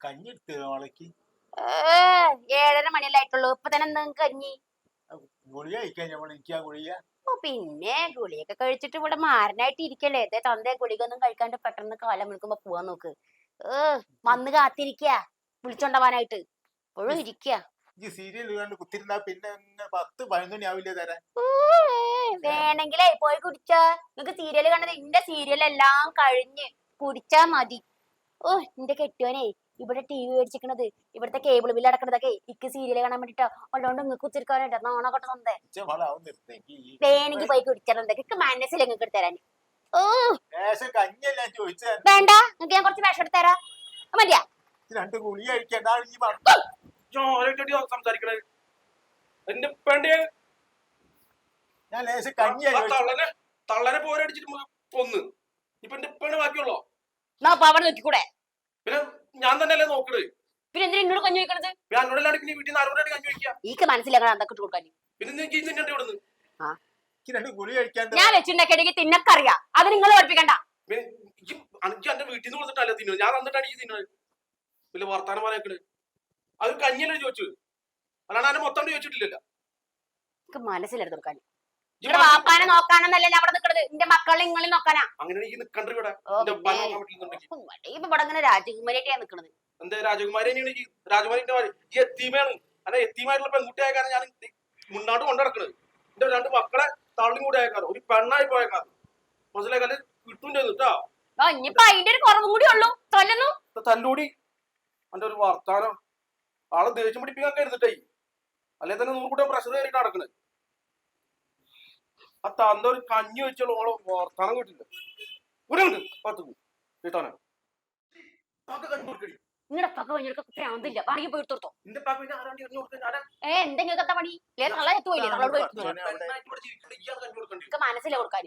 കഞ്ഞി എടുത്ത് ഏഴര മണിയല്ലായിട്ടുള്ളൂ ഇപ്പൊ തന്നെ നിങ്ങൾക്ക് കഞ്ഞി ഗുളിക കഴിക്കാൻ എനിക്ക് ആ ഗുളിക. ഓ പിന്നെ ഗുളിയൊക്കെ കഴിച്ചിട്ട് ഇവിടെ മാരനായിട്ട് ഇരിക്കല്ലേ തന്തേ ഗുളിക ഒന്നും കഴിക്കാണ്ട് പെട്ടെന്ന് കാലം വിളിക്കുമ്പോ പോവാൻ നോക്ക്. വന്ന് കാത്തിരിക്ക വിളിച്ചോണ്ടവാനായിട്ട് ഇപ്പോഴും ഇരിക്ക. സീരിയൽ കുത്തിരുന്നാ പിന്നെ 10-11 മണി ആവില്ലേ തരാൻ. വേണെങ്കിലേ പോയി കുടിച്ചാ. നിങ്ങക്ക് സീരിയല് കണ്ടത് ഇന്റെ സീരിയൽ എല്ലാം കഴിഞ്ഞ് കുടിച്ചാ മതി. ഓ എന്റെ കെട്ടിയോനെ ഇവിടെ ടി വി മേടിച്ചിരിക്കണത് ഇവിടുത്തെ കേബിൾ ബില്ല് അടക്കണതൊക്കെ ഇക്ക് സീരിയല് കാണാൻ വേണ്ടിട്ടോ. അതുകൊണ്ട് നിങ്ങൾക്ക് ഉച്ചരിക്കാനായിട്ട് നാണകൊട്ട സ്വന്തേ വേണമെങ്കിൽ പോയി കുടിച്ചിട്ടുണ്ടെങ്കിൽ ഇക്ക് മനസ്സിൽ നിങ്ങൾക്ക് എടുത്തരാൻ. ഓ വേണ്ട നിങ്ങൾക്ക് ഞാൻ കുറച്ച് വിഷം എടുത്തരാ മതിയാ. 2 ഗുളിക കഴിക്കണ്ട. തള്ളനെ പോരടിച്ചിട്ട് കൊന്ന് ഇപ്പൊ എന്റെ ഇപ്പാണ് ബാക്കിയുള്ളോ? അവിടെ നോക്കിക്കൂടെ? പിന്നെ ഞാൻ തന്നെയല്ലേ നോക്കണത്. പിന്നെ എന്തിനാ എന്നോട് കഞ്ഞി വെക്കണത്? എന്നോടല്ലാണ്ട് വീട്ടിൽ നിന്ന് ആരോടാണ് കഞ്ഞി വെക്കുക? ഈക്ക് മനസ്സിലാക്കണം എന്തൊക്കെ കൊടുക്കാൻ. പിന്നെ ഇവിടുന്ന് ഞാൻ വെച്ചിട്ടുണ്ടെങ്കിൽ തിന്നക്കറിയാം. അത് നിങ്ങൾ പഠിപ്പിക്കണ്ട. എനിക്ക് എന്റെ വീട്ടിൽ നിന്ന് കൊടുത്തിട്ടല്ല തിന്നത്, ഞാൻ തന്നിട്ടാണ് ഈ തിന്നത്. വലിയ വർത്താനം പറയക്കണ്. അത് കഞ്ഞിയല്ലേ ചോദിച്ചു, അല്ലാണ്ട് അതിനെ മൊത്തം ചോദിച്ചിട്ടില്ലല്ലോ. മനസ്സിലെടുത്ത് കൊടുക്കാൻ വാപ്പാനെ നോക്കാനെന്നല്ലേ ഞാൻ അവിടെ നിൽക്കണത്. എന്റെ മക്കളെ ഇങ്ങളിൽ നോക്കാനാ. അങ്ങനെ നിക്കണ്ട ഇവിടെ. ഇവിടെ ഇങ്ങനെ രാജകുമാരിയായിട്ടാ നിക്കണത്. എന്താ രാജകുമാരി രാജകുമാരിന്റെ എത്തീമാണ്. അല്ല എത്തീമായിട്ടുള്ള പെൺകുട്ടിയായ കാരണം ഞാൻ മുന്നോട്ട് കൊണ്ടു നടക്കണത്. എന്റെ 2 മക്കളെ തള്ളിയും കൂടി അയക്കാറ്, ഒരു പെണ്ണായി പോയേക്കാറ്. മനസ്സിലാക്കാല് കിട്ടും ചെയ്തു കേട്ടോ. ഇനിയിപ്പൊ അതിന്റെ ഒരു കുറവും കൂടി ഉള്ളൂ. തല്ലൂടി എന്റെ ഒരു വർത്താനം ആളെ ദേഷ്യം പിടിപ്പിക്കാൻ കരുതിട്ടേ. അല്ലെ തന്നെ 100 കൂടെ പ്രഷർ കയറിയിട്ട് നടക്കണേ. ആ തന്ത ഒരു കഞ്ഞി വെച്ചോളൂ ഓളെ വർത്താനം കിട്ടില്ല. മനസ്സിലാ കൊടുക്കാൻ.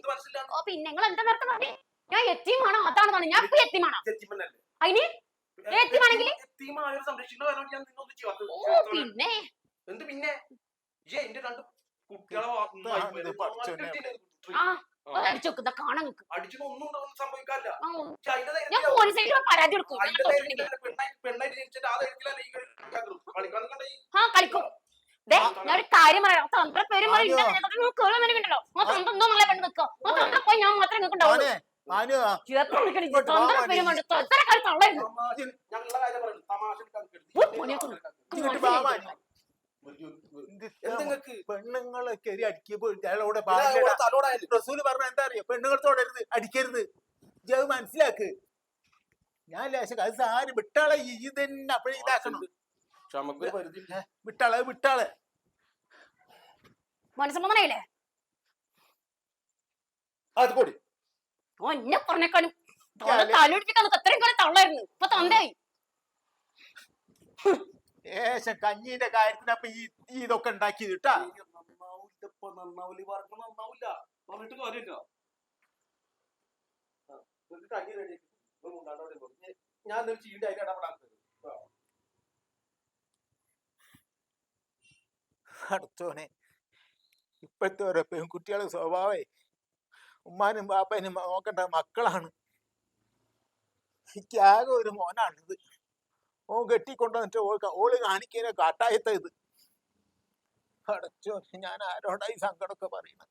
ഓ പിന്നെ നിങ്ങൾ എന്താ നേരത്തെ പറഞ്ഞു? ഞാൻ എത്തിയുമാണോ അതാണെന്നാണ്. ഞാൻ ഇപ്പൊ എത്തിയുമാണോ? അതിന് എത്തിയുമാണെങ്കിൽ പിന്നെ എന്ത് പിന്നെ കുട്ടികളെ കാണാൻ അടിച്ചൊന്നും സംഭവിക്കാറില്ല. പരാതി കൊടുക്കും. കളിക്കും. ഞാൻ ഒരു കാര്യം പറയാം. പേരും പോയി ഞാൻ മാത്രമേ നിൽക്കണ്ടാവുള്ളൂ. പെണ്ണുങ്ങളെ കയറി അടിക്കുമ്പോ റസൂല് പറഞ്ഞ എന്താ അറിയോ? പെണ്ണുങ്ങൾ തൊടരുത്, അടിക്കരുത്. അത് മനസ്സിലാക്ക്. ഞാൻ ലേശം അത് സാരി വിട്ടാളെ ഈ തന്നെ അപ്പഴേ ഇതാക്കണം. വിട്ടാളെ മനസ്സമ്മതനായില്ലേ? അത് കൂടി എന്നെ പറഞ്ഞേക്കാനും തലൊടിപ്പിക്കാൻ അത്രയും കാലം തള്ളായിരുന്നു. ഇപ്പൊ തന്തയായി. ഏശം കഞ്ഞിന്റെ കാര്യത്തിനപ്പൊ ഈ ഇതൊക്കെ ഉണ്ടാക്കിയത് കേട്ടാ. നന്നാവില്ല പറഞ്ഞിട്ട് കാര്യമില്ല. ഞാൻ ചീണ്ട അടുത്തോനെ ഇപ്പോഴത്തെ ഓരോ പെൺകുട്ടികളെ സ്വഭാവേ ഉമ്മാനും ബാപ്പനും നോക്കണ്ട മക്കളാണ്. എനിക്ക് ആകെ ഒരു മോനാണിത്. ഓ കെട്ടിക്കൊണ്ടുവന്നിട്ട് ഓള് കാണിക്കുന്ന കാട്ടായത്ത ഇത്. അടച്ചോ, ഞാൻ ആരോടായി സങ്കടമൊക്കെ പറയണം.